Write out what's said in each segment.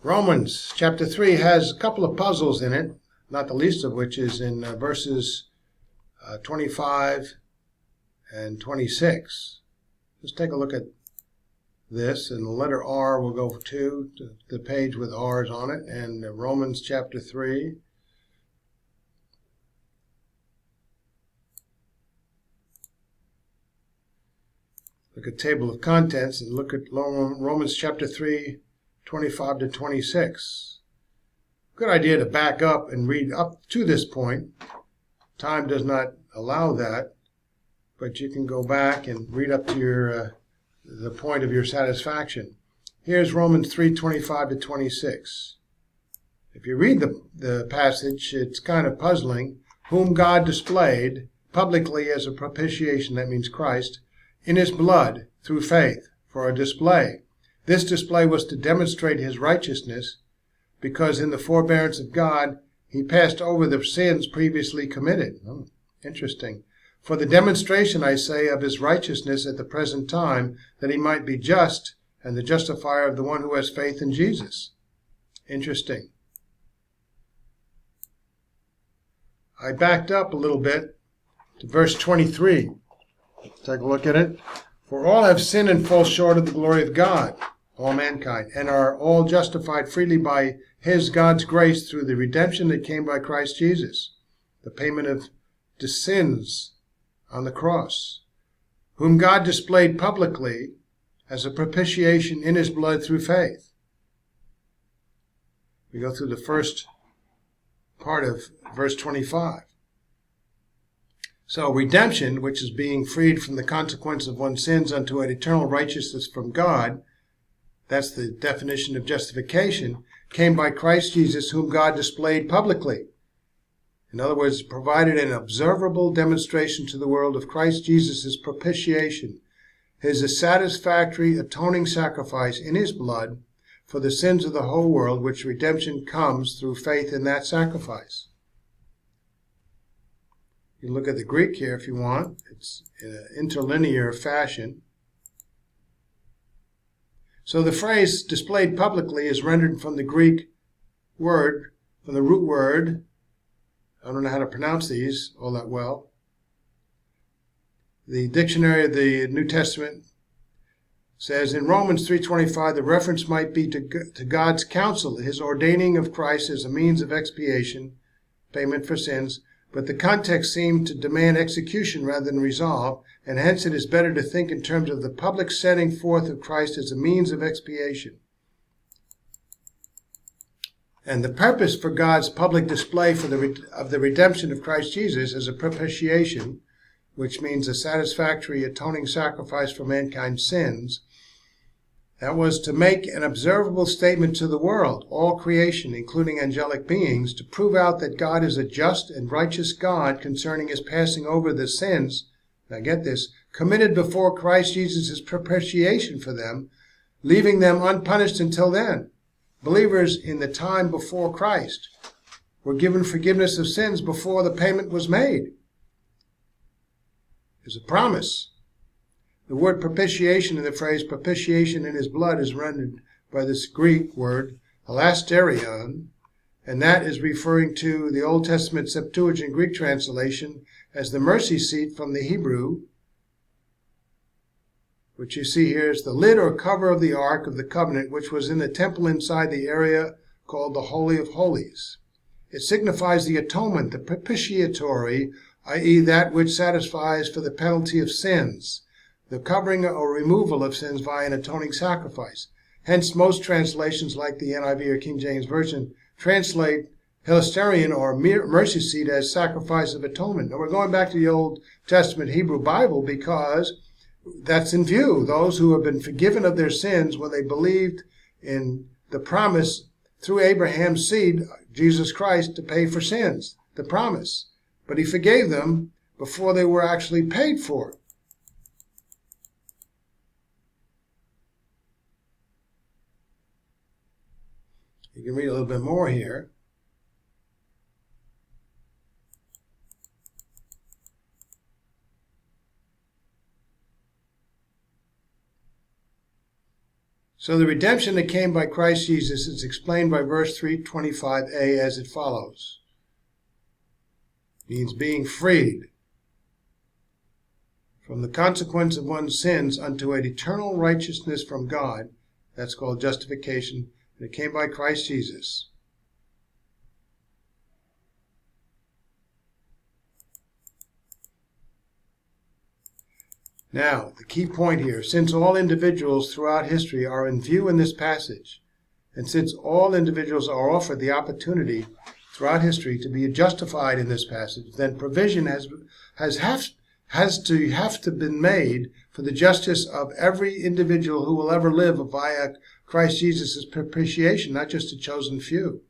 Romans chapter 3 has a couple of puzzles in it, not the least of which is in verses 25 and 26. Let's take a look at this, and the letter R will go to the page with R's on it, and Romans chapter 3. Look at table of contents and look at Romans chapter 3, 25 to 26. Good idea to back up and read up to this point. Time does not allow that, but you can go back and read up to the point of your satisfaction. Here's Romans 3, 25 to 26. If you read the passage, it's kind of puzzling. Whom God displayed publicly as a propitiation, that means Christ, in his blood through faith for a display. This display was to demonstrate his righteousness, because in the forbearance of God, he passed over the sins previously committed. Oh, interesting. For the demonstration, I say, of his righteousness at the present time, that he might be just and the justifier of the one who has faith in Jesus. Interesting. I backed up a little bit to verse 23. Take a look at it. For all have sinned and fall short of the glory of God, all mankind, and are all justified freely by God's grace through the redemption that came by Christ Jesus, the payment of the sins on the cross, whom God displayed publicly as a propitiation in his blood through faith. We go through the first part of verse 25. So redemption, which is being freed from the consequence of one's sins unto an eternal righteousness from God, that's the definition of justification, came by Christ Jesus, whom God displayed publicly. In other words, provided an observable demonstration to the world of Christ Jesus' propitiation, his satisfactory atoning sacrifice in his blood for the sins of the whole world, which redemption comes through faith in that sacrifice. You can look at the Greek here if you want. It's in an interlinear fashion. So the phrase displayed publicly is rendered from the Greek word, from the root word. I don't know how to pronounce these all that well. The dictionary of the New Testament says in Romans 3:25, the reference might be to God's counsel, his ordaining of Christ as a means of expiation, payment for sins, but the context seemed to demand execution rather than resolve, and hence it is better to think in terms of the public setting forth of Christ as a means of expiation. And the purpose for God's public display of the redemption of Christ Jesus as a propitiation, which means a satisfactory atoning sacrifice for mankind's sins, that was to make an observable statement to the world, all creation, including angelic beings, to prove out that God is a just and righteous God concerning his passing over the sins, now get this, committed before Christ Jesus' propitiation for them, leaving them unpunished until then. Believers in the time before Christ were given forgiveness of sins before the payment was made. There's a promise. The word propitiation in the phrase propitiation in his blood is rendered by this Greek word elasterion, and that is referring to the Old Testament Septuagint Greek translation as the mercy seat from the Hebrew, which you see here is the lid or cover of the Ark of the Covenant, which was in the temple inside the area called the Holy of Holies. It signifies the atonement, the propitiatory, i.e. that which satisfies for the penalty of sins, the covering or removal of sins via an atoning sacrifice. Hence, most translations, like the NIV or King James Version, translate hilasterion or mercy seat as sacrifice of atonement. Now, we're going back to the Old Testament Hebrew Bible because that's in view. Those who have been forgiven of their sins when they believed in the promise through Abraham's seed, Jesus Christ, to pay for sins, the promise. But he forgave them before they were actually paid for. You can read a little bit more here. So the redemption that came by Christ Jesus is explained by verse 325a as it follows. It means being freed from the consequence of one's sins unto an eternal righteousness from God. That's called justification. And it came by Christ Jesus. Now, the key point here, since all individuals throughout history are in view in this passage, and since all individuals are offered the opportunity throughout history to be justified in this passage, then provision has to been made for the justice of every individual who will ever live via Christ Jesus' propitiation, not just a chosen few.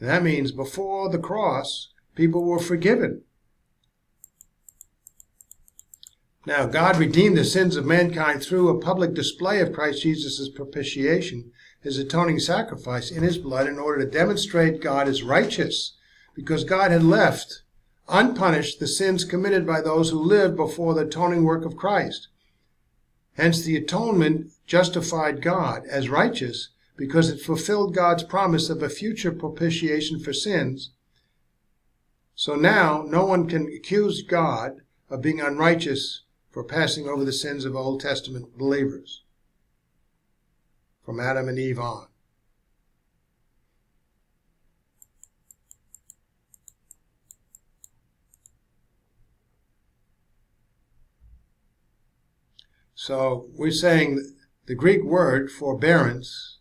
And that means before the cross, people were forgiven. Now, God redeemed the sins of mankind through a public display of Christ Jesus' propitiation, his atoning sacrifice in his blood, in order to demonstrate God as righteous, because God had left unpunished the sins committed by those who lived before the atoning work of Christ. Hence, the atonement justified God as righteous because it fulfilled God's promise of a future propitiation for sins. So now, no one can accuse God of being unrighteous for passing over the sins of Old Testament believers from Adam and Eve on. So we're saying the Greek word forbearance,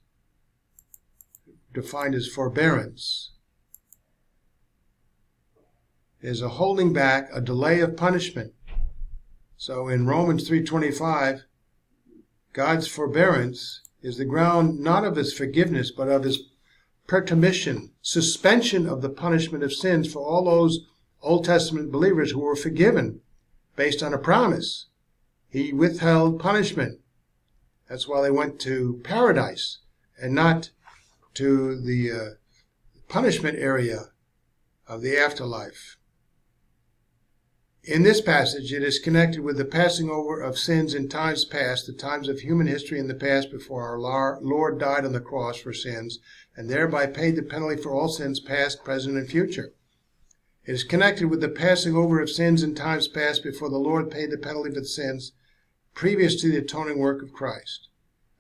defined as forbearance, is a holding back, a delay of punishment. So in Romans 3:25, God's forbearance is the ground not of his forgiveness, but of his permission, suspension of the punishment of sins for all those Old Testament believers who were forgiven based on a promise. He withheld punishment. That's why they went to paradise and not to the punishment area of the afterlife. In this passage, it is connected with the passing over of sins in times past, the times of human history in the past before our Lord died on the cross for sins, and thereby paid the penalty for all sins past, present, and future. It is connected with the passing over of sins in times past before the Lord paid the penalty for the sins previous to the atoning work of Christ.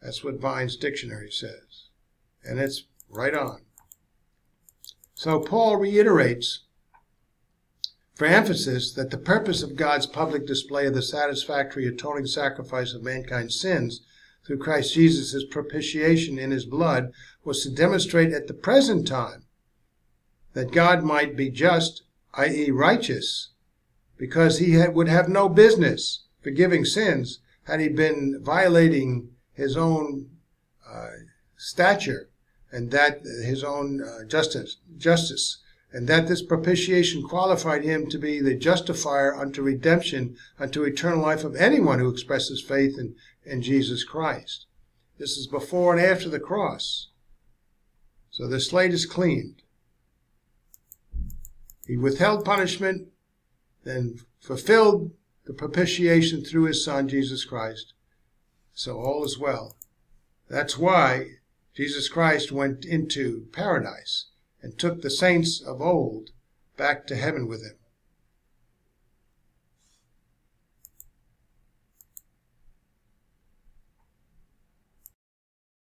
That's what Vine's dictionary says. And it's right on. So Paul reiterates for emphasis that the purpose of God's public display of the satisfactory atoning sacrifice of mankind's sins through Christ Jesus' propitiation in his blood was to demonstrate at the present time that God might be just, i.e. righteous, because he would have no business forgiving sins had he been violating his own stature and that his own justice, and that this propitiation qualified him to be the justifier unto redemption, unto eternal life of anyone who expresses faith in Jesus Christ. This is before and after the cross. So the slate is cleaned. He withheld punishment, then fulfilled the propitiation through his Son, Jesus Christ. So all is well. That's why Jesus Christ went into paradise and took the saints of old back to heaven with him.